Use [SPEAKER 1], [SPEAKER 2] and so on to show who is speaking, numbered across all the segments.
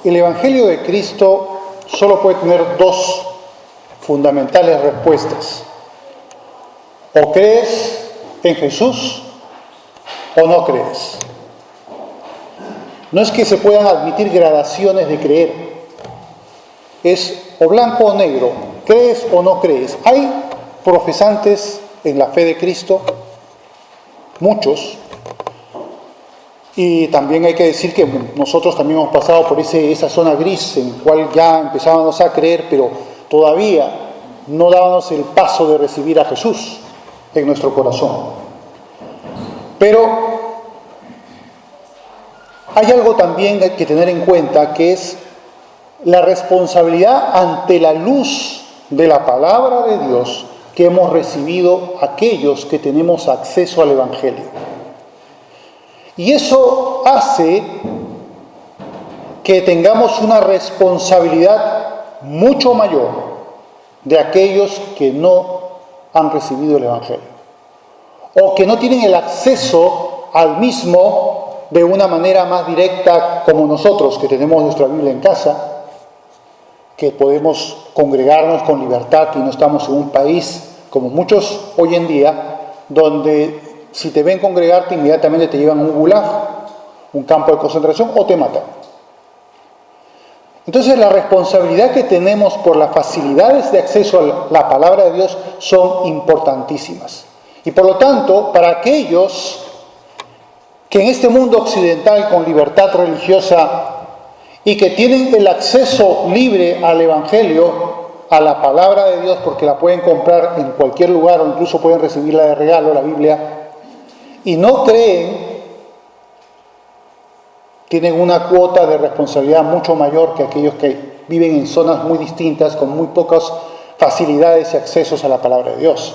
[SPEAKER 1] El Evangelio de Cristo solo puede tener dos fundamentales respuestas. O crees en Jesús o no crees. No es que se puedan admitir gradaciones de creer. Es o blanco o negro. ¿Crees o no crees? Hay profesantes en la fe de Cristo, muchos, y también hay que decir que nosotros también hemos pasado por esa zona gris en la cual ya empezábamos a creer, pero todavía no dábamos el paso de recibir a Jesús en nuestro corazón. Pero hay algo también que tener en cuenta, que es la responsabilidad ante la luz de la palabra de Dios que hemos recibido aquellos que tenemos acceso al Evangelio. Y eso hace que tengamos una responsabilidad mucho mayor de aquellos que no han recibido el Evangelio, o que no tienen el acceso al mismo de una manera más directa como nosotros, que tenemos nuestra Biblia en casa, que podemos congregarnos con libertad y no estamos en un país como muchos hoy en día, donde si te ven congregarte inmediatamente te llevan a un gulag, un campo de concentración, o te matan. Entonces la responsabilidad que tenemos por las facilidades de acceso a la palabra de Dios son importantísimas. Y por lo tanto, para aquellos que en este mundo occidental con libertad religiosa y que tienen el acceso libre al Evangelio, a la palabra de Dios, porque la pueden comprar en cualquier lugar o incluso pueden recibirla de regalo, la Biblia, y no creen, tienen una cuota de responsabilidad mucho mayor que aquellos que viven en zonas muy distintas, con muy pocas facilidades y accesos a la palabra de Dios.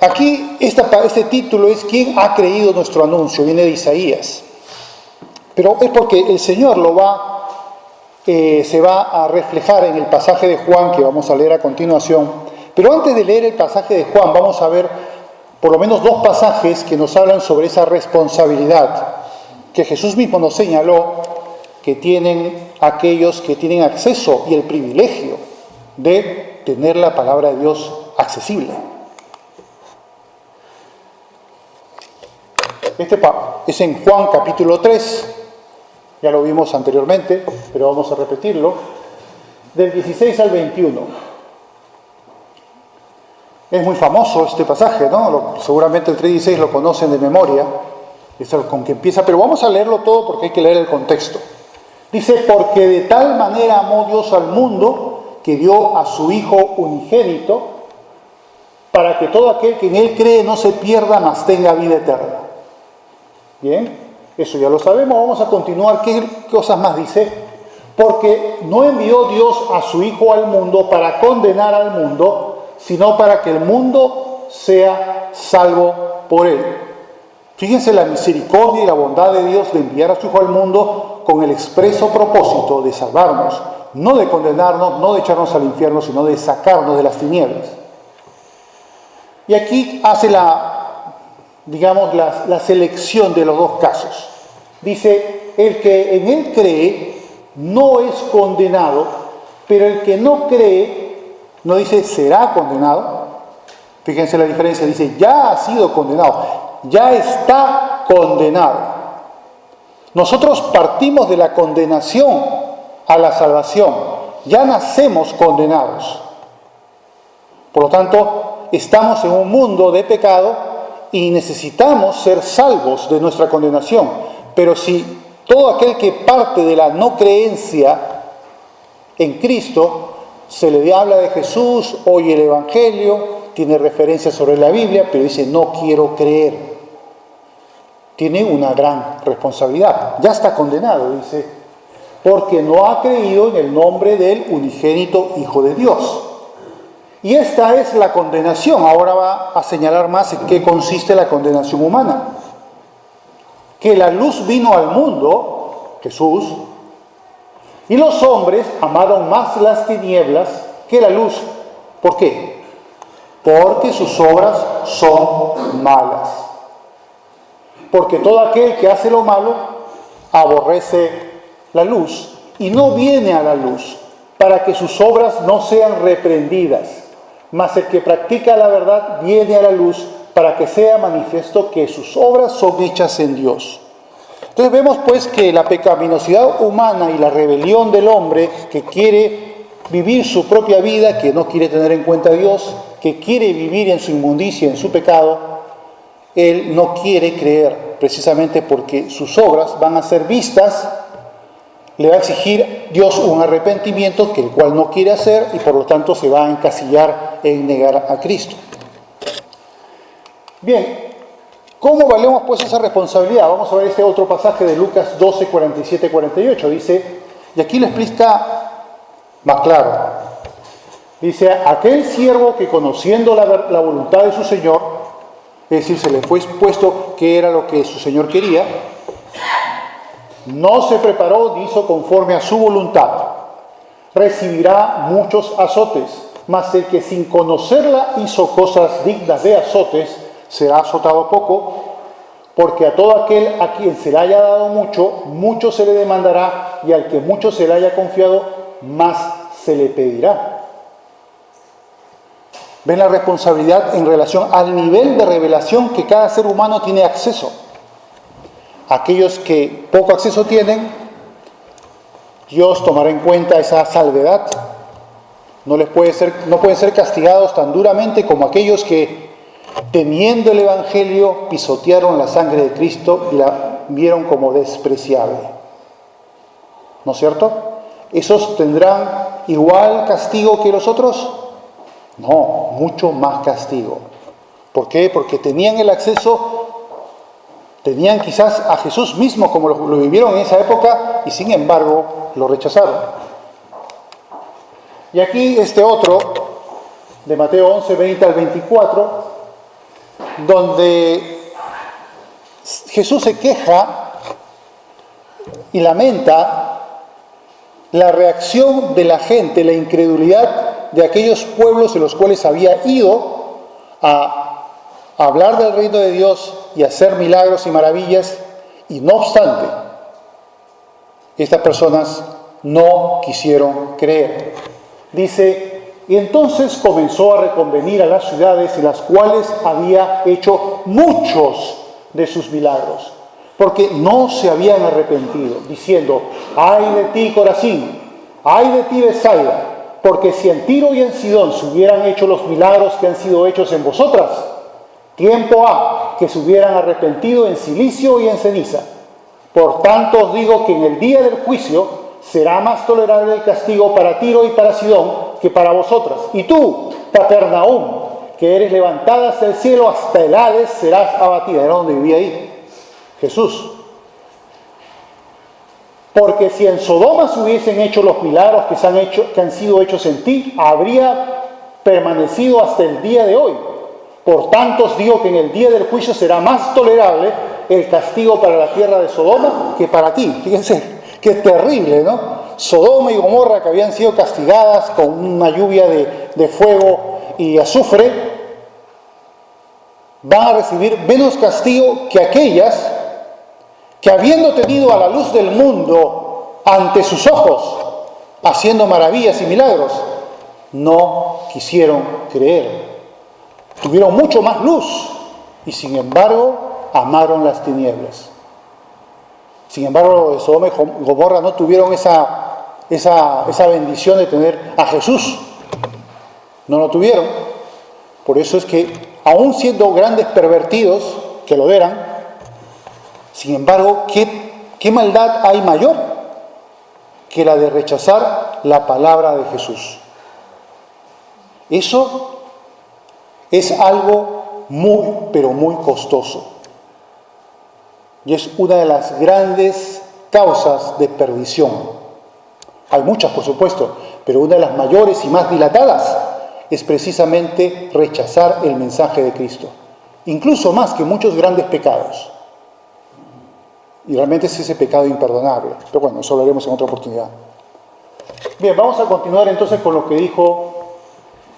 [SPEAKER 1] Aquí este título es ¿Quién ha creído nuestro anuncio? Viene de Isaías. Pero es porque el Señor se va a reflejar en el pasaje de Juan que vamos a leer a continuación. Pero antes de leer el pasaje de Juan, vamos a ver por lo menos dos pasajes que nos hablan sobre esa responsabilidad que Jesús mismo nos señaló que tienen aquellos que tienen acceso y el privilegio de tener la palabra de Dios accesible. Este es en Juan capítulo 3, ya lo vimos anteriormente, pero vamos a repetirlo, del 16 al 21. Es muy famoso este pasaje, ¿no? Seguramente el 3:16 lo conocen de memoria, es con que empieza, pero vamos a leerlo todo porque hay que leer el contexto. Dice, porque de tal manera amó Dios al mundo que dio a su Hijo unigénito, para que todo aquel que en Él cree no se pierda, mas tenga vida eterna. Bien, eso ya lo sabemos, vamos a continuar. ¿Qué cosas más dice? Porque no envió Dios a su Hijo al mundo para condenar al mundo, sino para que el mundo sea salvo por Él. Fíjense la misericordia y la bondad de Dios de enviar a su Hijo al mundo con el expreso propósito de salvarnos, no de condenarnos, no de echarnos al infierno, sino de sacarnos de las tinieblas. Y aquí hace la selección de los dos casos. Dice, el que en Él cree no es condenado, pero el que no cree, no dice será condenado. Fíjense la diferencia, dice ya ha sido condenado, ya está condenado. Nosotros partimos de la condenación a la salvación, ya nacemos condenados. Por lo tanto, estamos en un mundo de pecado y necesitamos ser salvos de nuestra condenación. Pero si todo aquel que parte de la no creencia en Cristo, se le habla de Jesús, oye el Evangelio, tiene referencias sobre la Biblia, pero dice no quiero creer, tiene una gran responsabilidad. Ya está condenado, dice, porque no ha creído en el nombre del unigénito Hijo de Dios. Y esta es la condenación. Ahora va a señalar más en qué consiste la condenación humana. Que la luz vino al mundo, Jesús, y los hombres amaron más las tinieblas que la luz. ¿Por qué? Porque sus obras son malas. Porque todo aquel que hace lo malo aborrece la luz y no viene a la luz, para que sus obras no sean reprendidas. Mas el que practica la verdad viene a la luz, para que sea manifiesto que sus obras son hechas en Dios. Entonces vemos pues que la pecaminosidad humana y la rebelión del hombre que quiere vivir su propia vida, que no quiere tener en cuenta a Dios, que quiere vivir en su inmundicia, en su pecado, él no quiere creer, precisamente porque sus obras van a ser vistas, le va a exigir Dios un arrepentimiento que el cual no quiere hacer y por lo tanto se va a encasillar en negar a Cristo. Bien, ¿cómo valemos pues esa responsabilidad? Vamos a ver este otro pasaje de Lucas 12, 47, 48. Dice, y aquí le explica más claro. Dice, aquel siervo que conociendo la voluntad de su Señor, es decir, se le fue expuesto qué era lo que su Señor quería, no se preparó ni hizo conforme a su voluntad, recibirá muchos azotes, mas el que sin conocerla hizo cosas dignas de azotes, será azotado poco, porque a todo aquel a quien se le haya dado mucho, mucho se le demandará, y al que mucho se le haya confiado, más se le pedirá. ¿Ven la responsabilidad en relación al nivel de revelación que cada ser humano tiene acceso? Aquellos que poco acceso tienen, Dios tomará en cuenta esa salvedad. No pueden ser castigados tan duramente como aquellos que, temiendo el Evangelio, pisotearon la sangre de Cristo y la vieron como despreciable. ¿No es cierto? ¿Esos tendrán igual castigo que los otros? No, mucho más castigo. ¿Por qué? Porque tenían el acceso, tenían quizás a Jesús mismo como lo vivieron en esa época y sin embargo lo rechazaron. Y aquí este otro, de Mateo 11, 20 al 24, donde Jesús se queja y lamenta la reacción de la gente, la incredulidad de aquellos pueblos en los cuales había ido a hablar del reino de Dios y hacer milagros y maravillas, y no obstante, estas personas no quisieron creer. Dice, y entonces comenzó a reconvenir a las ciudades en las cuales había hecho muchos de sus milagros, porque no se habían arrepentido, diciendo, ay de ti Corazín, ay de ti Betsaida, porque si en Tiro y en Sidón se hubieran hecho los milagros que han sido hechos en vosotras, tiempo ha que se hubieran arrepentido en cilicio y en ceniza. Por tanto os digo que en el día del juicio será más tolerable el castigo para Tiro y para Sidón que para vosotras. Y tú, Capernaum, que eres levantada hasta el cielo, hasta el Hades serás abatida. Era donde vivía ahí Jesús. Porque si en Sodoma se hubiesen hecho los milagros que han sido hechos en ti, habría permanecido hasta el día de hoy. Por tanto os digo que en el día del juicio será más tolerable el castigo para la tierra de Sodoma que para ti. Fíjense, qué terrible, ¿no? Sodoma y Gomorra, que habían sido castigadas con una lluvia de fuego y azufre, van a recibir menos castigo que aquellas que, habiendo tenido a la luz del mundo ante sus ojos, haciendo maravillas y milagros, no quisieron creer. Tuvieron mucho más luz y sin embargo amaron las tinieblas. Sin embargo, Sodoma y Gomorra no tuvieron esa bendición de tener a Jesús. No lo tuvieron. Por eso es que, aun siendo grandes pervertidos, que lo eran, sin embargo, ¿qué maldad hay mayor que la de rechazar la palabra de Jesús? Eso es algo muy, pero muy costoso. Y es una de las grandes causas de perdición. Hay muchas, por supuesto, pero una de las mayores y más dilatadas es precisamente rechazar el mensaje de Cristo. Incluso más que muchos grandes pecados. Y realmente es ese pecado imperdonable. Pero bueno, eso lo haremos en otra oportunidad. Bien, vamos a continuar entonces con lo que dijo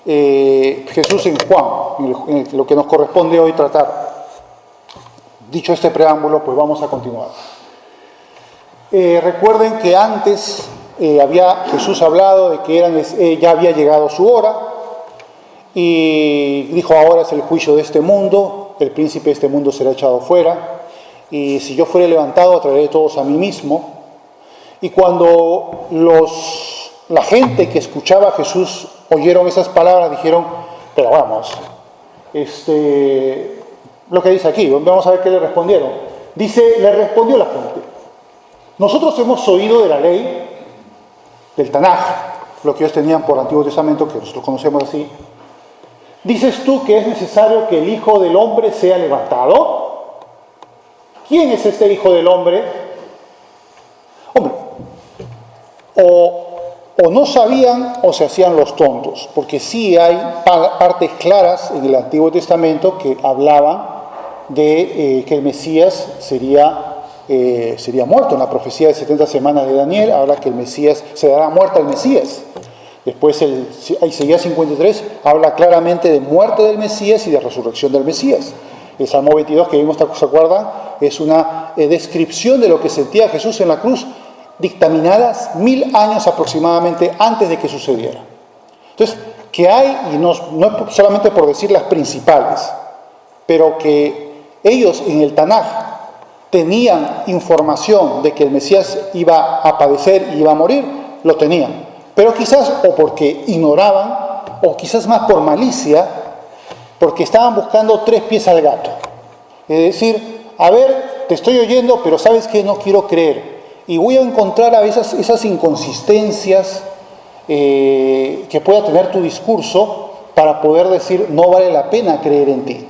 [SPEAKER 1] Jesús en Juan, en lo que nos corresponde hoy tratar. Dicho este preámbulo, pues vamos a continuar. Recuerden que antes había Jesús hablado de que ya había llegado su hora, y dijo: ahora es el juicio de este mundo, el príncipe de este mundo será echado fuera, y si yo fuere levantado, atraeré todos a mí mismo. Y cuando la gente que escuchaba a Jesús oyeron esas palabras, dijeron: pero vamos, lo que dice aquí, vamos a ver qué le respondieron. Dice: le respondió la gente: nosotros hemos oído de la ley, del Tanaj, lo que ellos tenían por Antiguo Testamento, que nosotros conocemos así. ¿Dices tú que es necesario que el Hijo del Hombre sea levantado? ¿Quién es este Hijo del Hombre? Hombre, o no sabían o se hacían los tontos, porque sí hay partes claras en el Antiguo Testamento que hablaban de que el Mesías sería muerto. En la profecía de 70 semanas de Daniel habla que el Mesías se dará muerte al Mesías. Después Isaías 53 habla claramente de muerte del Mesías y de resurrección del Mesías. El Salmo 22 que vimos, ¿se acuerdan? Es una descripción de lo que sentía Jesús en la cruz, dictaminadas 1000 años aproximadamente antes de que sucediera. Entonces, que hay, y no es solamente por decir las principales, pero que ellos en el Tanaj tenían información de que el Mesías iba a padecer y iba a morir, lo tenían. Pero quizás o porque ignoraban, o quizás más por malicia, porque estaban buscando 3 pies al gato. Es decir: a ver, te estoy oyendo, pero ¿sabes qué? No quiero creer. Y voy a encontrar a veces esas inconsistencias que pueda tener tu discurso para poder decir: no vale la pena creer en ti.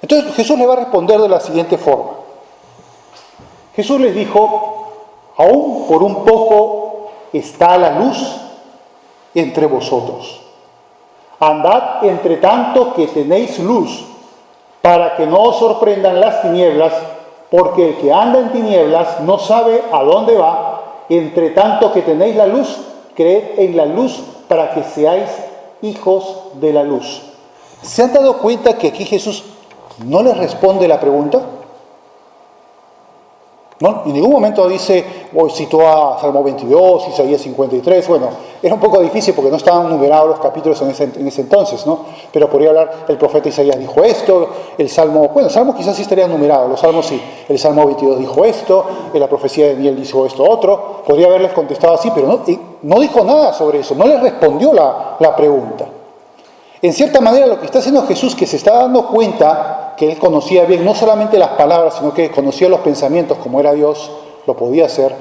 [SPEAKER 1] Entonces Jesús le va a responder de la siguiente forma. Jesús les dijo: aún por un poco está la luz entre vosotros. Andad entre tanto que tenéis luz, para que no os sorprendan las tinieblas, porque el que anda en tinieblas no sabe a dónde va. Entre tanto que tenéis la luz, creed en la luz, para que seáis hijos de la luz. ¿Se han dado cuenta que aquí Jesús no les responde la pregunta? ¿No? En ningún momento dice, citó a Salmo 22, Isaías 53, bueno, era un poco difícil porque no estaban numerados los capítulos en ese entonces, ¿no? Pero podría hablar, el profeta Isaías dijo esto, el Salmo quizás sí estaría numerado, los Salmos sí, el Salmo 22 dijo esto, en la profecía de Daniel dijo esto otro, podría haberles contestado así, pero no dijo nada sobre eso, no les respondió la pregunta. En cierta manera lo que está haciendo Jesús, que se está dando cuenta que él conocía bien no solamente las palabras, sino que conocía los pensamientos, como era Dios, lo podía hacer,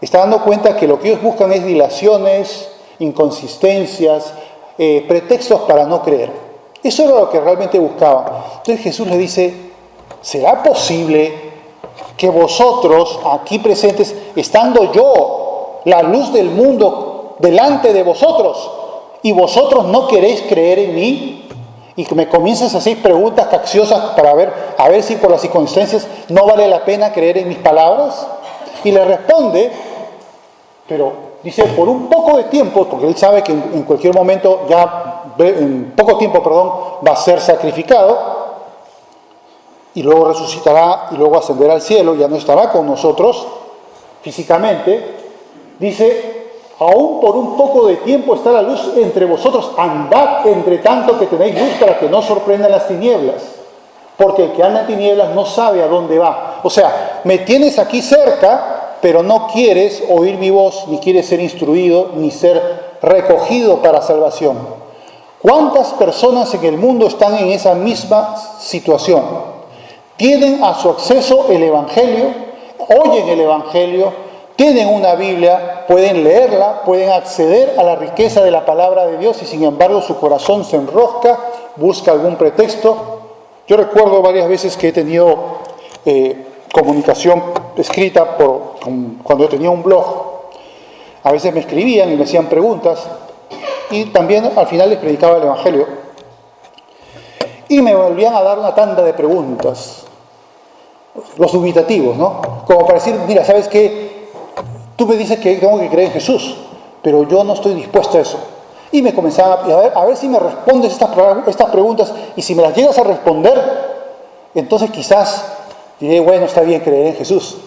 [SPEAKER 1] está dando cuenta que lo que ellos buscan es dilaciones, inconsistencias, pretextos para no creer. Eso era lo que realmente buscaban. Entonces Jesús le dice: ¿será posible que vosotros, aquí presentes, estando yo, la luz del mundo, delante de vosotros, y vosotros no queréis creer en mí? Y que me comiences a hacer preguntas capciosas para ver si por las inconsistencias no vale la pena creer en mis palabras. Y le responde, pero dice: por un poco de tiempo, porque él sabe que en cualquier momento, en poco tiempo, va a ser sacrificado, y luego resucitará, y luego ascenderá al cielo, ya no estará con nosotros físicamente. Dice: aún por un poco de tiempo está la luz entre vosotros, andad entre tanto que tenéis luz, para que no sorprendan las tinieblas, porque el que anda en tinieblas no sabe a dónde va. O sea, me tienes aquí cerca, pero no quieres oír mi voz, ni quieres ser instruido, ni ser recogido para salvación. ¿Cuántas personas en el mundo están en esa misma situación? Tienen a su acceso el Evangelio, oyen el Evangelio, tienen una Biblia, pueden leerla, pueden acceder a la riqueza de la palabra de Dios, y sin embargo su corazón se enrosca, busca algún pretexto. Yo recuerdo varias veces que he tenido comunicación escrita cuando yo tenía un blog. A veces me escribían y me hacían preguntas, y también al final les predicaba el Evangelio. Y me volvían a dar una tanda de preguntas, los dubitativos, ¿no? Como para decir: mira, ¿sabes qué? Tú me dices que tengo que creer en Jesús, pero yo no estoy dispuesto a eso. Y me comenzaba a ver si me respondes estas preguntas, y si me las llegas a responder, entonces quizás diré: bueno, está bien, creer en Jesús.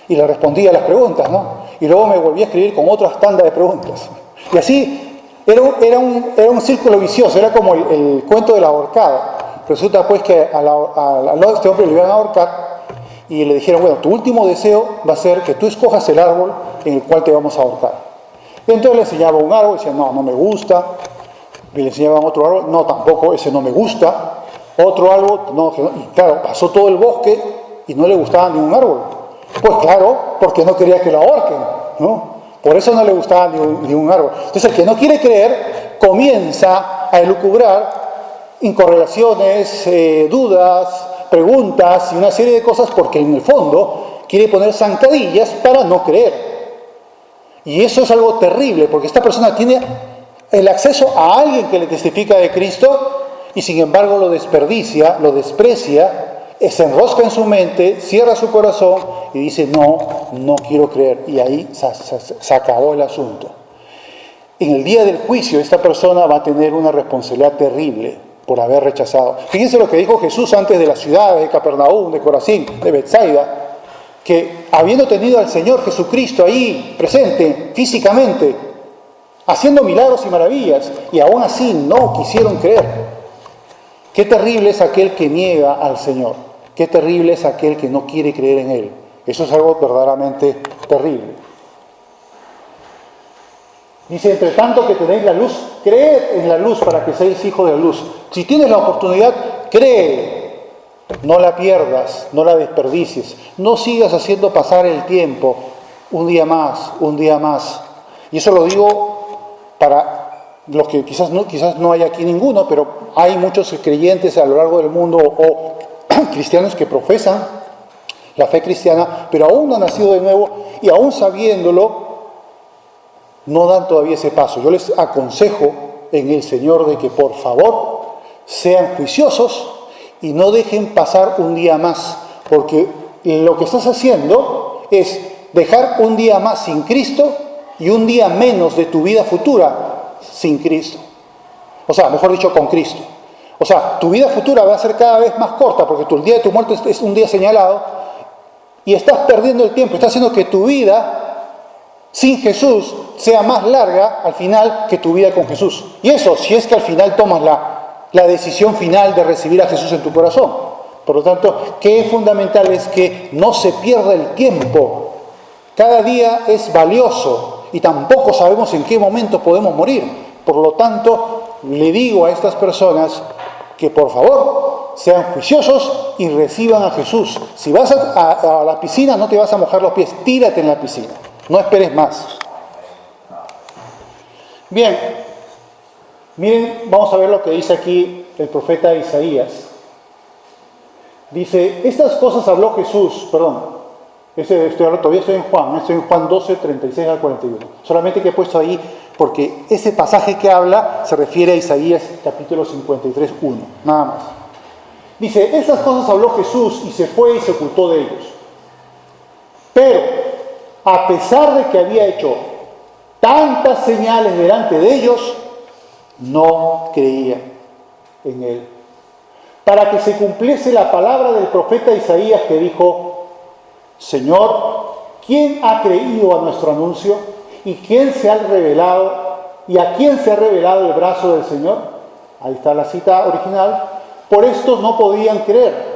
[SPEAKER 1] Y le respondía a las preguntas, ¿no? Y luego me volví a escribir con otras tandas de preguntas. Y así era un círculo vicioso, era como el cuento de la ahorcada. Resulta pues que a este hombre le iban a ahorcar y le dijeron, bueno, tu último deseo va a ser que tú escojas el árbol en el cual te vamos a ahorcar. Y entonces le enseñaba un árbol y decía, no, no me gusta. Y le enseñaban otro árbol, no, tampoco, ese no me gusta. Otro árbol, no, y claro, pasó todo el bosque y no le gustaba ningún árbol. Pues claro, porque no quería que lo ahorquen, ¿no? Por eso no le gustaba ni un árbol. Entonces el que no quiere creer comienza a elucubrar incorrelaciones, dudas, preguntas y una serie de cosas porque en el fondo quiere poner zancadillas para no creer. Y eso es algo terrible porque esta persona tiene el acceso a alguien que le testifica de Cristo y sin embargo lo desperdicia, lo desprecia, se enrosca en su mente, cierra su corazón y dice, no quiero creer. Y ahí se acabó el asunto. En el día del juicio, esta persona va a tener una responsabilidad terrible por haber rechazado. Fíjense lo que dijo Jesús antes de las ciudades de Capernaum, de Corazín, de Betsaida, que habiendo tenido al Señor Jesucristo ahí presente físicamente, haciendo milagros y maravillas, y aún así no quisieron creer. Qué terrible es aquel que niega al Señor. Qué terrible es aquel que no quiere creer en Él. Eso es algo verdaderamente terrible. Dice, entre tanto que tenéis la luz, creed en la luz para que seáis hijos de la luz. Si tienes la oportunidad, cree. No la pierdas, no la desperdicies. No sigas haciendo pasar el tiempo un día más, un día más. Y eso lo digo para los que quizás no hay aquí ninguno, pero hay muchos creyentes a lo largo del mundo o cristianos que profesan la fe cristiana, pero aún no han nacido de nuevo y aún sabiéndolo, no dan todavía ese paso. Yo les aconsejo en el Señor de que por favor sean juiciosos y no dejen pasar un día más, porque lo que estás haciendo es dejar un día más sin Cristo y un día menos de tu vida futura sin Cristo. O sea, mejor dicho, con Cristo. O sea, tu vida futura va a ser cada vez más corta porque el día de tu muerte es un día señalado y estás perdiendo el tiempo, estás haciendo que tu vida sin Jesús sea más larga al final que tu vida con Jesús. Y eso, si es que al final tomas la decisión final de recibir a Jesús en tu corazón. Por lo tanto, qué fundamental es que no se pierda el tiempo. Cada día es valioso y tampoco sabemos en qué momento podemos morir. Por lo tanto, le digo a estas personas que por favor sean juiciosos y reciban a Jesús. Si vas a la piscina, no te vas a mojar los pies, tírate en la piscina. No esperes más. Bien, miren, vamos a ver lo que dice aquí el profeta Isaías. Dice, estas cosas habló Jesús, todavía estoy en Juan 12, 36 al 41. Solamente que he puesto ahí porque ese pasaje que habla se refiere a Isaías capítulo 53, 1, nada más. Dice, estas cosas habló Jesús y se fue y se ocultó de ellos. Pero, a pesar de que había hecho tantas señales delante de ellos, no creían en él. Para que se cumpliese la palabra del profeta Isaías que dijo, Señor, ¿quién ha creído a nuestro anuncio? ¿Y quién se ha revelado? ¿Y a quién se ha revelado el brazo del Señor? Ahí está la cita original. Por esto no podían creer.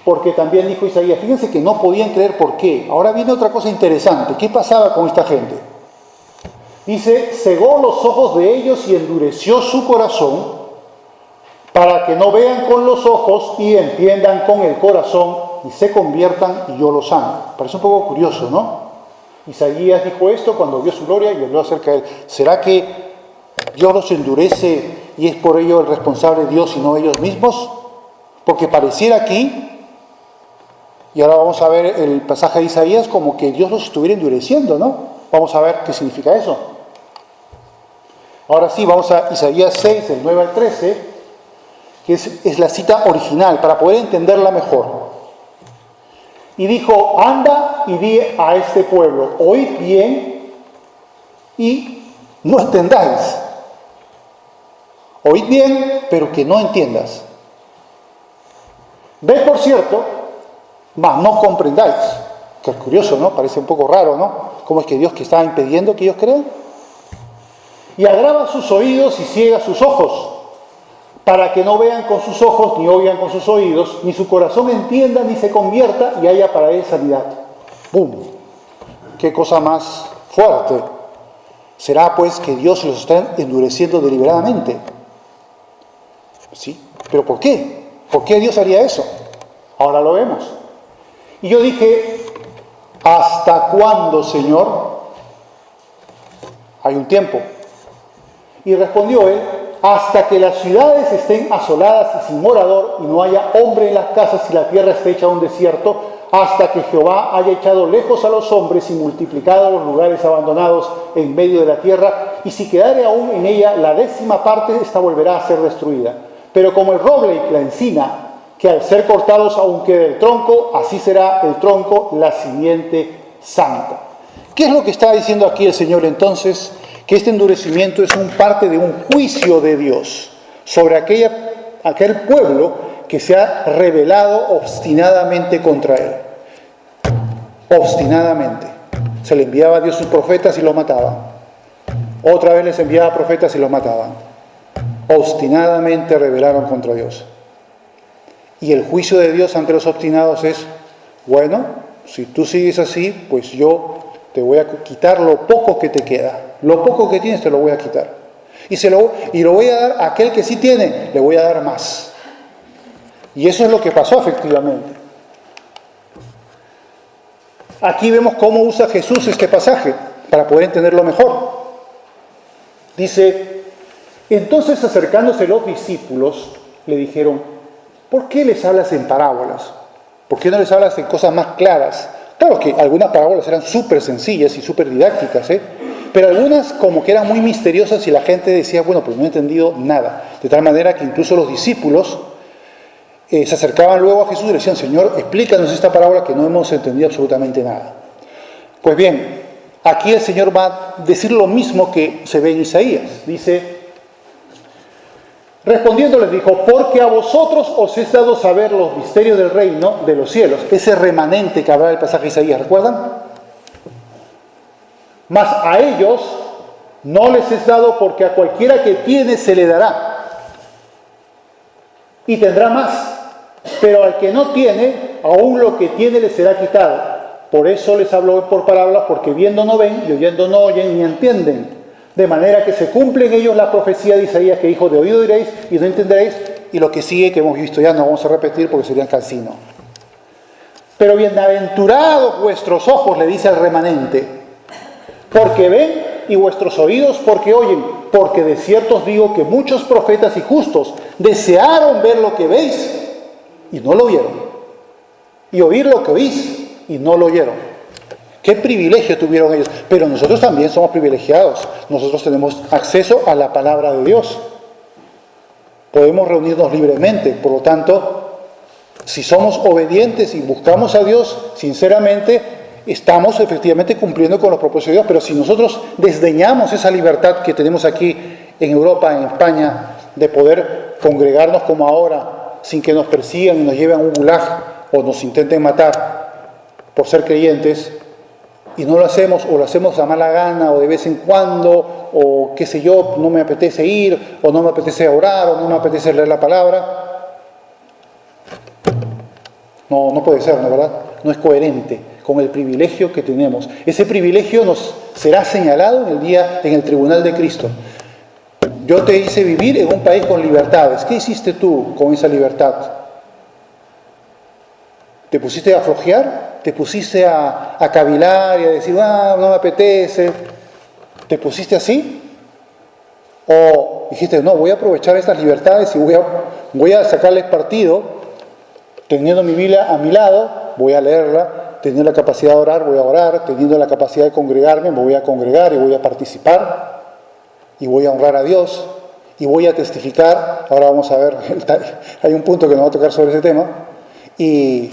[SPEAKER 1] Porque también dijo Isaías, fíjense que no podían creer, ¿por qué? Ahora viene otra cosa interesante. ¿Qué pasaba con esta gente? Dice, cegó los ojos de ellos y endureció su corazón para que no vean con los ojos y entiendan con el corazón y se conviertan y yo los sane. Parece un poco curioso, ¿no? Isaías dijo esto cuando vio su gloria y habló acerca de él. ¿Será que Dios los endurece y es por ello el responsable Dios y no ellos mismos? Porque pareciera aquí, y ahora vamos a ver el pasaje de Isaías como que Dios los estuviera endureciendo, ¿no? Vamos a ver qué significa eso. Ahora sí, vamos a Isaías 6, del 9 al 13, que es la cita original, para poder entenderla mejor. Y dijo, anda y di a este pueblo, oíd bien y no entendáis. Oíd bien, pero que no entiendas. Ved, por cierto, mas no comprendáis. Que es curioso, ¿no? Parece un poco raro, ¿no? ¿cómo es que Dios que estaba impidiendo que ellos crean? Y agrava sus oídos y ciega sus ojos, para que no vean con sus ojos, ni oigan con sus oídos, ni su corazón entienda, ni se convierta, y haya para él sanidad. ¡Bum! ¡Qué cosa más fuerte! ¿Será pues que Dios los está endureciendo deliberadamente? Sí, pero ¿por qué? ¿Por qué Dios haría eso? Ahora lo vemos. Y yo dije, ¿hasta cuándo, Señor? Hay un tiempo. Y respondió él, hasta que las ciudades estén asoladas y sin morador, y no haya hombre en las casas y la tierra esté hecha un desierto, hasta que Jehová haya echado lejos a los hombres y multiplicado los lugares abandonados en medio de la tierra, y si quedare aún en ella la 10ª parte, esta volverá a ser destruida. Pero como el roble y la encina, que al ser cortados aún quede el tronco, así será el tronco la simiente santa. ¿Qué es lo que está diciendo aquí el Señor entonces? Que este endurecimiento es parte de un juicio de Dios sobre aquel pueblo que se ha rebelado obstinadamente contra él. Obstinadamente. Se le enviaba a Dios sus profetas y los mataban. Otra vez les enviaba profetas y los mataban. Obstinadamente rebelaron contra Dios. Y el juicio de Dios ante los obstinados es, bueno, si tú sigues así, pues yo te voy a quitar lo poco que te queda. Lo poco que tienes te lo voy a quitar. Y lo voy a dar a aquel que sí tiene, le voy a dar más. Y eso es lo que pasó efectivamente. Aquí vemos cómo usa Jesús este pasaje para poder entenderlo mejor. Dice, entonces acercándose los discípulos, le dijeron, ¿por qué les hablas en parábolas? ¿Por qué no les hablas en cosas más claras? Claro que algunas parábolas eran súper sencillas y súper didácticas, pero algunas como que eran muy misteriosas y la gente decía, bueno, pues no he entendido nada. De tal manera que incluso los discípulos se acercaban luego a Jesús y le decían, Señor, explícanos esta parábola que no hemos entendido absolutamente nada. Pues bien, aquí el Señor va a decir lo mismo que se ve en Isaías. Dice, respondiendo les dijo, porque a vosotros os es dado saber los misterios del reino de los cielos. Ese remanente que hablaba el pasaje de Isaías, ¿recuerdan? Mas a ellos no les es dado, porque a cualquiera que tiene se le dará y tendrá más, pero al que no tiene, aún lo que tiene le será quitado. Por eso les habló por parábolas, porque viendo no ven y oyendo no oyen ni entienden, de manera que se cumple en ellos la profecía de Isaías que dijo, de oído diréis y no entenderéis, y lo que sigue que hemos visto ya no vamos a repetir porque sería cansino. Pero bienaventurados vuestros ojos, le dice al remanente, porque ven, y vuestros oídos porque oyen, porque de cierto os digo que muchos profetas y justos desearon ver lo que veis y no lo vieron, y oír lo que oís y no lo oyeron. Qué privilegio tuvieron ellos, pero nosotros también somos privilegiados. Nosotros tenemos acceso a la palabra de Dios, podemos reunirnos libremente. Por lo tanto, si somos obedientes y buscamos a Dios sinceramente, estamos efectivamente cumpliendo con los propósitos de Dios. Pero si nosotros desdeñamos esa libertad que tenemos aquí en Europa, en España, de poder congregarnos como ahora, sin que nos persigan y nos lleven a un gulag o nos intenten matar por ser creyentes, y no lo hacemos, o lo hacemos a mala gana, o de vez en cuando, o qué sé yo, no me apetece ir, o no me apetece orar, o no me apetece leer la palabra, no puede ser, ¿no, verdad? No es coherente con el privilegio que tenemos. Ese privilegio nos será señalado en el tribunal de Cristo. Yo te hice vivir en un país con libertades. ¿Qué hiciste tú con esa libertad? ¿Te pusiste a flojear? ¿Te pusiste a cavilar y a decir, no me apetece? ¿Te pusiste así? ¿O dijiste, no, voy a aprovechar estas libertades y voy a sacarles partido, teniendo mi Biblia a mi lado, voy a leerla, teniendo la capacidad de orar, voy a orar, teniendo la capacidad de congregarme, me voy a congregar y voy a participar, y voy a honrar a Dios, y voy a testificar? Ahora vamos a ver, hay un punto que nos va a tocar sobre ese tema, y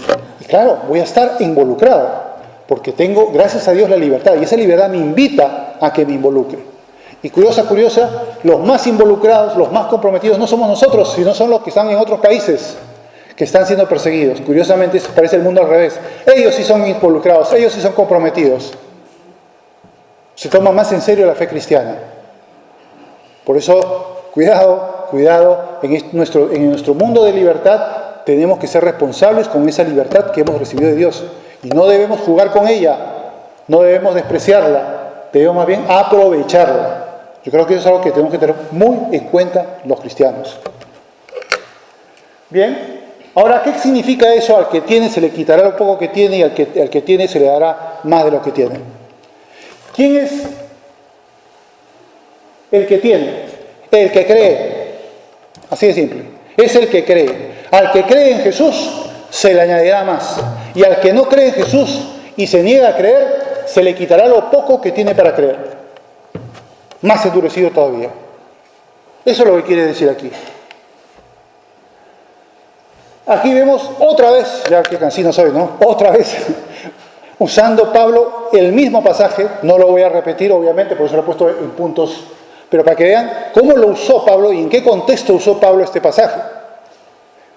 [SPEAKER 1] claro, voy a estar involucrado, porque tengo, gracias a Dios, la libertad, y esa libertad me invita a que me involucre. Y curiosa, los más involucrados, los más comprometidos, no somos nosotros, sino son los que están en otros países, que están siendo perseguidos. Curiosamente parece el mundo al revés. Ellos sí son involucrados, ellos sí son comprometidos. Se toma más en serio la fe cristiana. Por eso, cuidado, en nuestro mundo de libertad tenemos que ser responsables con esa libertad que hemos recibido de Dios. Y no debemos jugar con ella, no debemos despreciarla, debemos más bien aprovecharla. Yo creo que eso es algo que tenemos que tener muy en cuenta los cristianos. Bien, ahora, ¿qué significa eso? Al que tiene se le quitará lo poco que tiene y al que tiene se le dará más de lo que tiene. ¿Quién es el que tiene? El que cree. Así de simple. Es el que cree. Al que cree en Jesús se le añadirá más. Y al que no cree en Jesús y se niega a creer, se le quitará lo poco que tiene para creer. Más endurecido todavía. Eso es lo que quiere decir aquí. Aquí vemos otra vez, ya que cansino soy, ¿no? Otra vez, usando Pablo el mismo pasaje, no lo voy a repetir obviamente, por eso lo he puesto en puntos, pero para que vean cómo lo usó Pablo y en qué contexto usó Pablo este pasaje.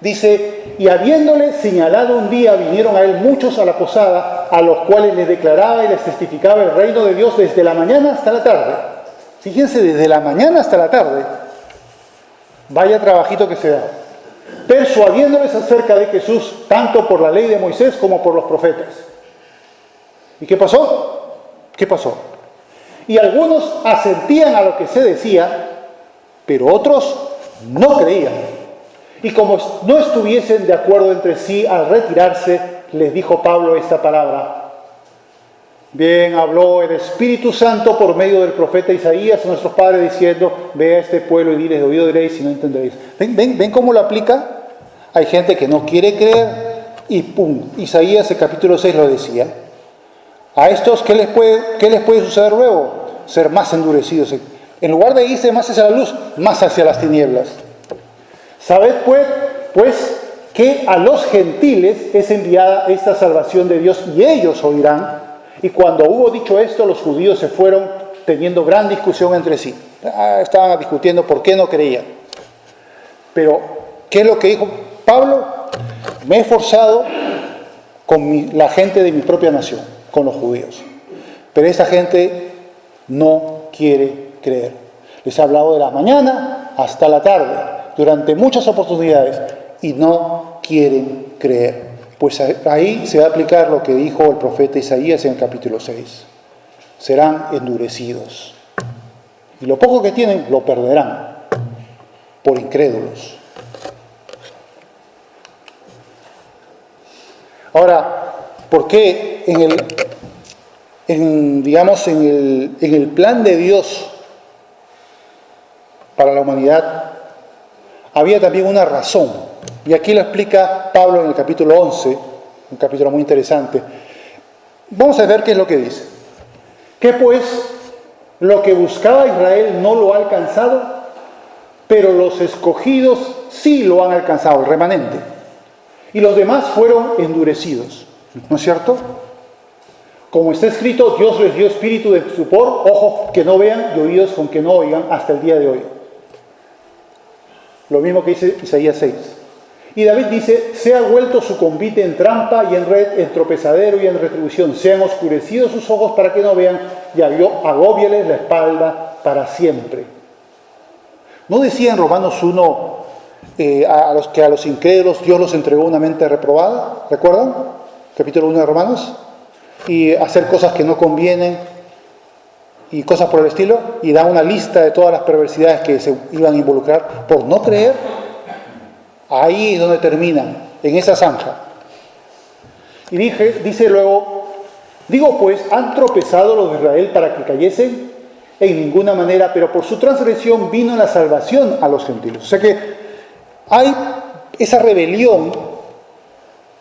[SPEAKER 1] Dice, y habiéndole señalado un día, vinieron a él muchos a la posada, a los cuales les declaraba y les testificaba el reino de Dios desde la mañana hasta la tarde. Fíjense, desde la mañana hasta la tarde. Vaya trabajito que se da. Persuadiéndoles acerca de Jesús, tanto por la ley de Moisés como por los profetas. ¿Y qué pasó? ¿Qué pasó? Y algunos asentían a lo que se decía, pero otros no creían. Y como no estuviesen de acuerdo entre sí, al retirarse, les dijo Pablo esta palabra. Bien, habló el Espíritu Santo por medio del profeta Isaías a nuestros padres diciendo, ve a este pueblo y diles, de oído diréis y no entenderéis. ¿Ven cómo lo aplica? Hay gente que no quiere creer y ¡pum! Isaías el capítulo 6 lo decía. A estos, ¿qué les puede suceder luego? Ser más endurecidos. En lugar de irse más hacia la luz, más hacia las tinieblas. Sabed pues que a los gentiles es enviada esta salvación de Dios y ellos oirán. Y cuando hubo dicho esto, los judíos se fueron teniendo gran discusión entre sí. Estaban discutiendo por qué no creían. Pero, ¿qué es lo que dijo Pablo? Me he esforzado con la gente de mi propia nación, con los judíos. Pero esta gente no quiere creer. Les he hablado de la mañana hasta la tarde, durante muchas oportunidades, y no quieren creer. Pues ahí se va a aplicar lo que dijo el profeta Isaías en el capítulo 6. Serán endurecidos. Y lo poco que tienen lo perderán por incrédulos. Ahora, ¿por qué en el plan de Dios para la humanidad había también una razón? Y aquí lo explica Pablo en el capítulo 11, un capítulo muy interesante. Vamos a ver qué es lo que dice. Que pues lo que buscaba Israel no lo ha alcanzado, pero los escogidos sí lo han alcanzado, el remanente. Y los demás fueron endurecidos. ¿No es cierto? Como está escrito, Dios les dio espíritu de estupor, ojos que no vean y oídos con que no oigan hasta el día de hoy. Lo mismo que dice Isaías 6. Y David dice, sea vuelto su convite en trampa y en red, en tropezadero y en retribución. Sean oscurecidos sus ojos para que no vean y agóbieles la espalda para siempre. ¿No decía en Romanos 1 a los incrédulos Dios los entregó una mente reprobada? ¿Recuerdan? Capítulo 1 de Romanos. Y hacer cosas que no convienen y cosas por el estilo. Y da una lista de todas las perversidades que se iban a involucrar por no creer. Ahí es donde terminan, en esa zanja. Y dice luego, digo pues, ¿han tropezado los de Israel para que cayesen? En ninguna manera, pero por su transgresión vino la salvación a los gentiles. O sea que hay esa rebelión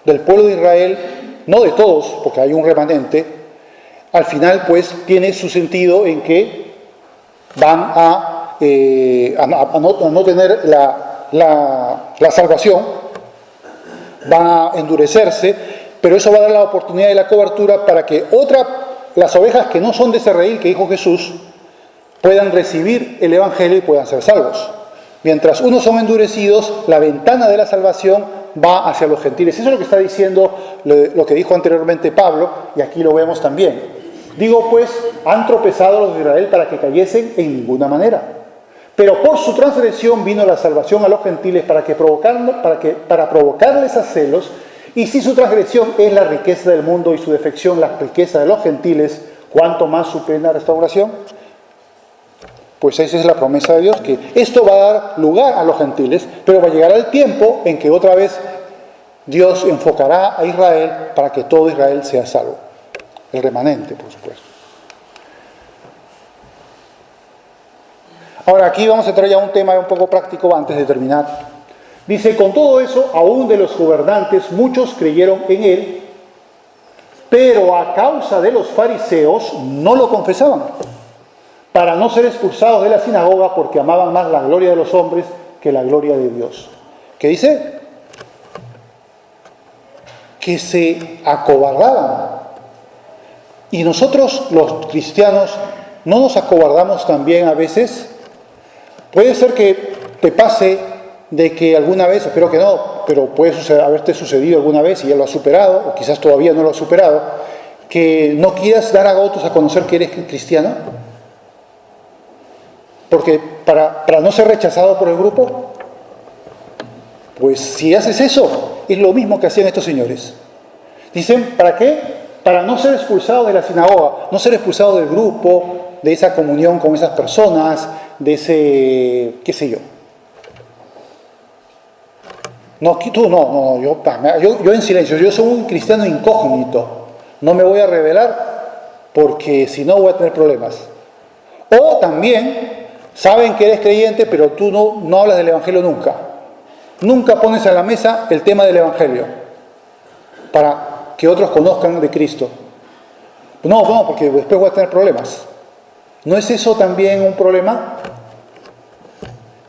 [SPEAKER 1] del pueblo de Israel, no de todos, porque hay un remanente, al final pues tiene su sentido en que van a no tener la salvación, van a endurecerse, pero eso va a dar la oportunidad y la cobertura para que las ovejas que no son de ese redil que dijo Jesús, puedan recibir el Evangelio y puedan ser salvos. Mientras unos son endurecidos, la ventana de la salvación va hacia los gentiles. Eso es lo que está diciendo, lo que dijo anteriormente Pablo, y aquí lo vemos también. Digo pues, han tropezado los de Israel para que cayesen en ninguna manera. Pero por su transgresión vino la salvación a los gentiles para provocarles a celos. Y si su transgresión es la riqueza del mundo y su defección la riqueza de los gentiles, ¿cuánto más su plena restauración? Pues esa es la promesa de Dios, que esto va a dar lugar a los gentiles, pero va a llegar el tiempo en que otra vez Dios enfocará a Israel para que todo Israel sea salvo. El remanente, por supuesto. Ahora aquí vamos a entrar ya a un tema un poco práctico antes de terminar. Dice, con todo eso, aún de los gobernantes, muchos creyeron en él, pero a causa de los fariseos no lo confesaban, para no ser expulsados de la sinagoga porque amaban más la gloria de los hombres que la gloria de Dios. ¿Qué dice? Que se acobardaban. Y nosotros, los cristianos, ¿no nos acobardamos también a veces? Puede ser que te pase de que alguna vez, espero que no, pero puede haberte sucedido alguna vez y ya lo has superado, o quizás todavía no lo has superado, que no quieras dar a otros a conocer que eres cristiano, porque para no ser rechazado por el grupo. Pues si haces eso, es lo mismo que hacían estos señores. Dicen, ¿para qué? Para no ser expulsado de la sinagoga, no ser expulsado del grupo, de esa comunión con esas personas, de ese, qué sé yo. No, tú no, yo en silencio, yo soy un cristiano incógnito, no me voy a revelar porque si no voy a tener problemas. O también, saben que eres creyente, pero tú no hablas del Evangelio nunca. Nunca pones a la mesa el tema del Evangelio para que otros conozcan de Cristo. No, porque después voy a tener problemas. ¿No es eso también un problema?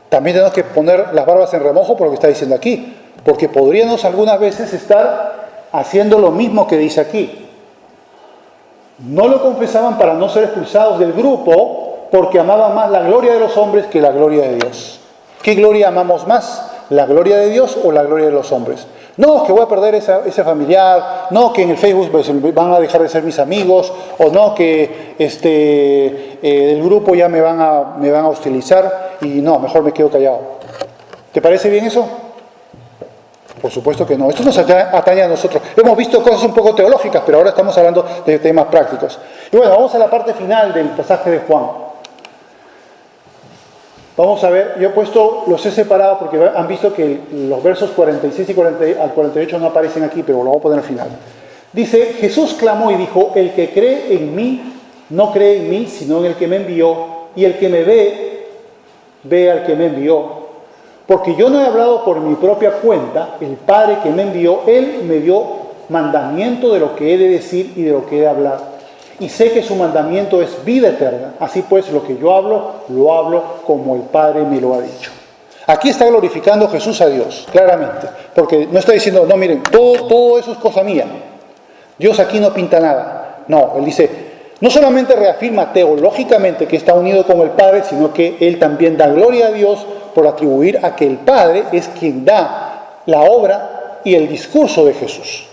[SPEAKER 1] También tenemos que poner las barbas en remojo por lo que está diciendo aquí, porque podríamos algunas veces estar haciendo lo mismo que dice aquí. No lo confesaban para no ser expulsados del grupo, porque amaban más la gloria de los hombres que la gloria de Dios. ¿Qué gloria amamos más? ¿La gloria de Dios o la gloria de los hombres? No, que voy a perder ese familiar, no, que en el Facebook pues, van a dejar de ser mis amigos, o no, que el grupo ya me van a hostilizar, y no, mejor me quedo callado. ¿Te parece bien eso? Por supuesto que no. Esto nos atañe a nosotros. Hemos visto cosas un poco teológicas, pero ahora estamos hablando de temas prácticos. Y bueno, vamos a la parte final del pasaje de Juan. Vamos a ver, yo los he separado porque han visto que los versos 46 al 48 no aparecen aquí, pero lo vamos a poner al final. Dice, Jesús clamó y dijo, el que cree en mí, no cree en mí, sino en el que me envió, y el que me ve al que me envió. Porque yo no he hablado por mi propia cuenta, el Padre que me envió, Él me dio mandamiento de lo que he de decir y de lo que he de hablar. Y sé que su mandamiento es vida eterna. Así pues, lo que yo hablo, lo hablo como el Padre me lo ha dicho. Aquí está glorificando Jesús a Dios, claramente. Porque no está diciendo, no, miren, todo eso es cosa mía. Dios aquí no pinta nada. No, Él dice, no solamente reafirma teológicamente que está unido con el Padre, sino que Él también da gloria a Dios por atribuir a que el Padre es quien da la obra y el discurso de Jesús.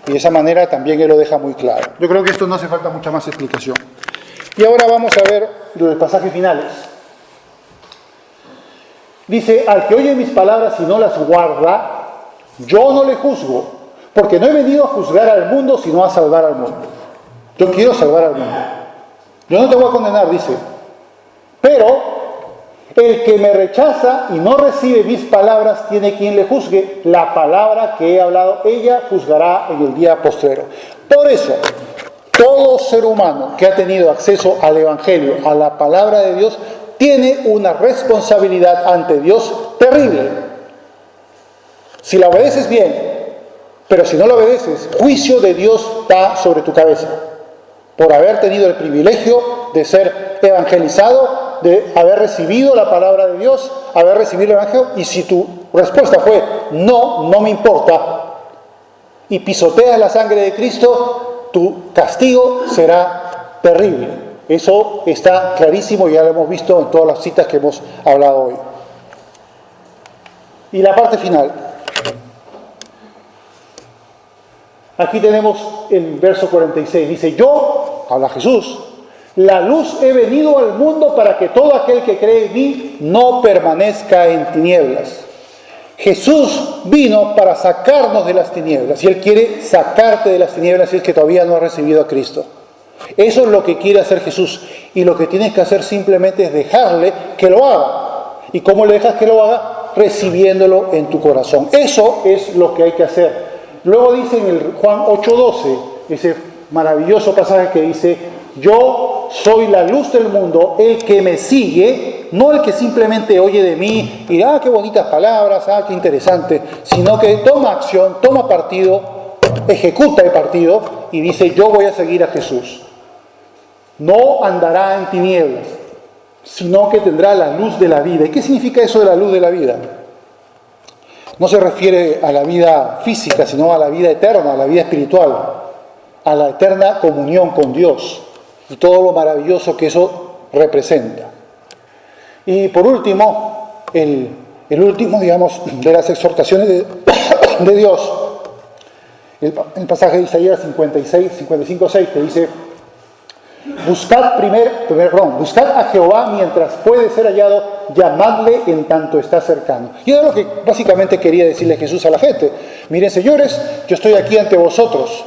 [SPEAKER 1] Y de esa manera también Él lo deja muy claro. Yo creo que esto no hace falta mucha más explicación. Y ahora vamos a ver los pasajes finales. Dice, al que oye mis palabras y no las guarda, yo no le juzgo, porque no he venido a juzgar al mundo, sino a salvar al mundo. Yo quiero salvar al mundo. Yo no te voy a condenar, dice. Pero el que me rechaza y no recibe mis palabras tiene quien le juzgue. La palabra que he hablado, ella juzgará en el día postrero. Por eso, todo ser humano que ha tenido acceso al Evangelio, a la palabra de Dios, tiene una responsabilidad ante Dios terrible. Si la obedeces bien, pero si no la obedeces, juicio de Dios está sobre tu cabeza. Por haber tenido el privilegio de ser evangelizado, de haber recibido la palabra de Dios, haber recibido el Evangelio, y si tu respuesta fue no me importa, y pisoteas la sangre de Cristo, tu castigo será terrible. Eso está clarísimo y ya lo hemos visto en todas las citas que hemos hablado hoy. Y la parte final. Aquí tenemos el verso 46. Dice, yo habla Jesús, la luz he venido al mundo para que todo aquel que cree en mí no permanezca en tinieblas. Jesús vino para sacarnos de las tinieblas y Él quiere sacarte de las tinieblas si es que todavía no has recibido a Cristo. Eso es lo que quiere hacer Jesús y lo que tienes que hacer simplemente es dejarle que lo haga. ¿Y cómo le dejas que lo haga? Recibiéndolo en tu corazón. Eso es lo que hay que hacer. Luego dice en el Juan 8:12, ese maravilloso pasaje que dice: yo soy la luz del mundo, el que me sigue, no el que simplemente oye de mí y qué bonitas palabras, qué interesante, sino que toma acción, toma partido, ejecuta el partido y dice: yo voy a seguir a Jesús. No andará en tinieblas, sino que tendrá la luz de la vida. ¿Y qué significa eso de la luz de la vida? No se refiere a la vida física, sino a la vida eterna, a la vida espiritual, a la eterna comunión con Dios y todo lo maravilloso que eso representa. Y por último, el último, digamos, de las exhortaciones de Dios, el pasaje de Isaías 55:6, que dice: buscad a Jehová mientras puede ser hallado, llamadle en tanto está cercano. Y era lo que básicamente quería decirle Jesús a la gente. Miren, señores, yo estoy aquí ante vosotros.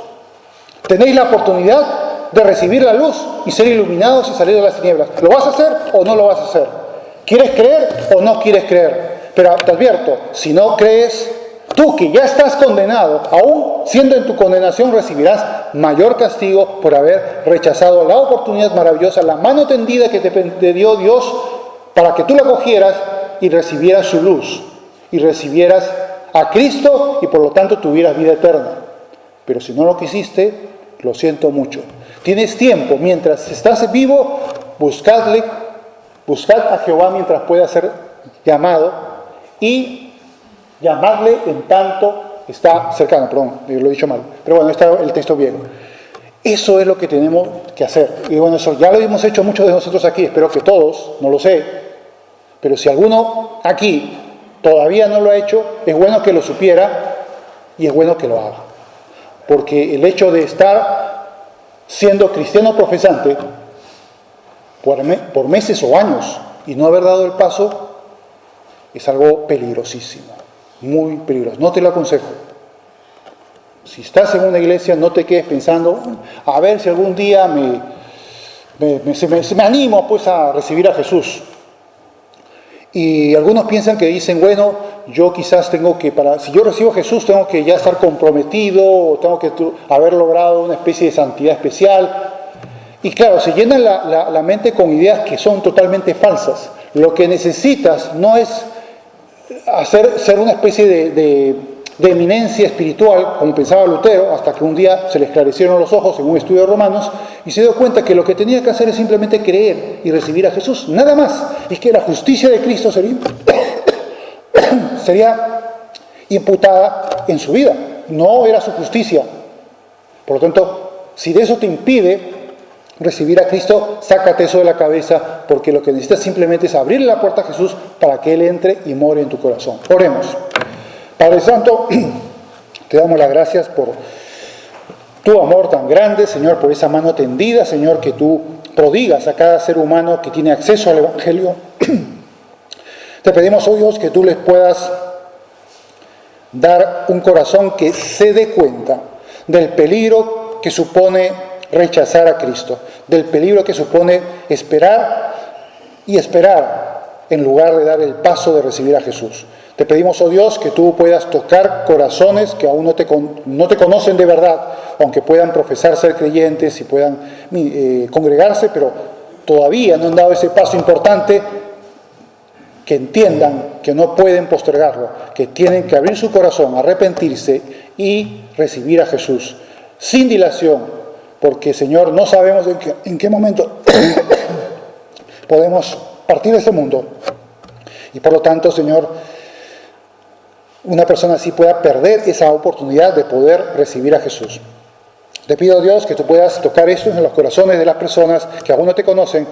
[SPEAKER 1] Tenéis la oportunidad de recibir la luz y ser iluminados y salir de las tinieblas. ¿Lo vas a hacer o no lo vas a hacer? ¿Quieres creer o no quieres creer? Pero te advierto, si no crees, tú que ya estás condenado, aún siendo en tu condenación, recibirás mayor castigo por haber rechazado la oportunidad maravillosa, la mano tendida que te dio Dios para que tú la cogieras y recibieras su luz, y recibieras a Cristo y por lo tanto tuvieras vida eterna. Pero si no lo quisiste, lo siento mucho. Tienes tiempo, mientras estás vivo, buscad a Jehová mientras pueda ser llamado y llamadle en tanto está cercano. Perdón, lo he dicho mal, pero bueno, está el texto bien. Eso es lo que tenemos que hacer. Y bueno, eso ya lo hemos hecho muchos de nosotros aquí, espero que todos, no lo sé, pero si alguno aquí todavía no lo ha hecho, es bueno que lo supiera y es bueno que lo haga. Porque el hecho de estar siendo cristiano profesante por meses o años y no haber dado el paso es algo peligrosísimo, muy peligroso. No te lo aconsejo. Si estás en una iglesia, no te quedes pensando a ver si algún día me animo pues a recibir a Jesús. Y algunos piensan que dicen, bueno, yo quizás tengo que, si yo recibo a Jesús, tengo que ya estar comprometido, o tengo que haber logrado una especie de santidad especial. Y claro, se llena la mente con ideas que son totalmente falsas. Lo que necesitas no es ser una especie de eminencia espiritual, como pensaba Lutero, hasta que un día se le esclarecieron los ojos en un estudio de Romanos, y se dio cuenta que lo que tenía que hacer es simplemente creer y recibir a Jesús, nada más. Es que la justicia de Cristo sería imputada en su vida, no era su justicia. Por lo tanto, si de eso te impide recibir a Cristo, sácate eso de la cabeza, porque lo que necesitas simplemente es abrirle la puerta a Jesús para que Él entre y more en tu corazón. Oremos. Padre Santo, te damos las gracias por tu amor tan grande, Señor, por esa mano tendida, Señor, que tú prodigas a cada ser humano que tiene acceso al Evangelio. Te pedimos, oh Dios, que tú les puedas dar un corazón que se dé cuenta del peligro que supone rechazar a Cristo, del peligro que supone esperar en lugar de dar el paso de recibir a Jesús. Te pedimos, oh Dios, que tú puedas tocar corazones que aún no te conocen de verdad, aunque puedan profesar ser creyentes y puedan congregarse, pero todavía no han dado ese paso importante, que entiendan que no pueden postergarlo, que tienen que abrir su corazón, arrepentirse y recibir a Jesús sin dilación, porque, Señor, no sabemos en qué momento podemos partir de este mundo. Y por lo tanto, Señor, una persona así pueda perder esa oportunidad de poder recibir a Jesús. Te pido, Dios, que tú puedas tocar esto en los corazones de las personas que aún no te conocen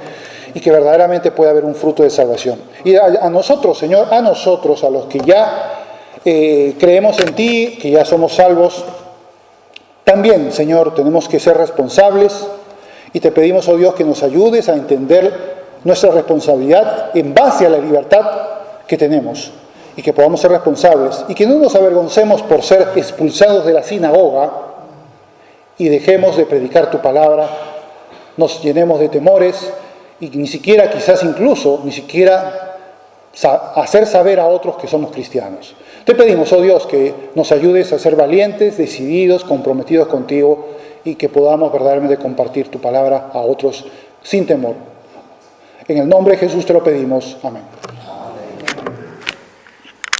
[SPEAKER 1] y que verdaderamente pueda haber un fruto de salvación. Y a nosotros, Señor, a los que ya creemos en ti, que ya somos salvos, también, Señor, tenemos que ser responsables Y te pedimos, oh Dios, que nos ayudes a entender nuestra responsabilidad en base a la libertad que tenemos y que podamos ser responsables y que no nos avergoncemos por ser expulsados de la sinagoga y dejemos de predicar tu palabra, nos llenemos de temores y ni siquiera, quizás incluso, ni siquiera hacer saber a otros que somos cristianos. Te pedimos, oh Dios, que nos ayudes a ser valientes, decididos, comprometidos contigo y que podamos verdaderamente compartir tu palabra a otros sin temor. En el nombre de Jesús te lo pedimos. Amén.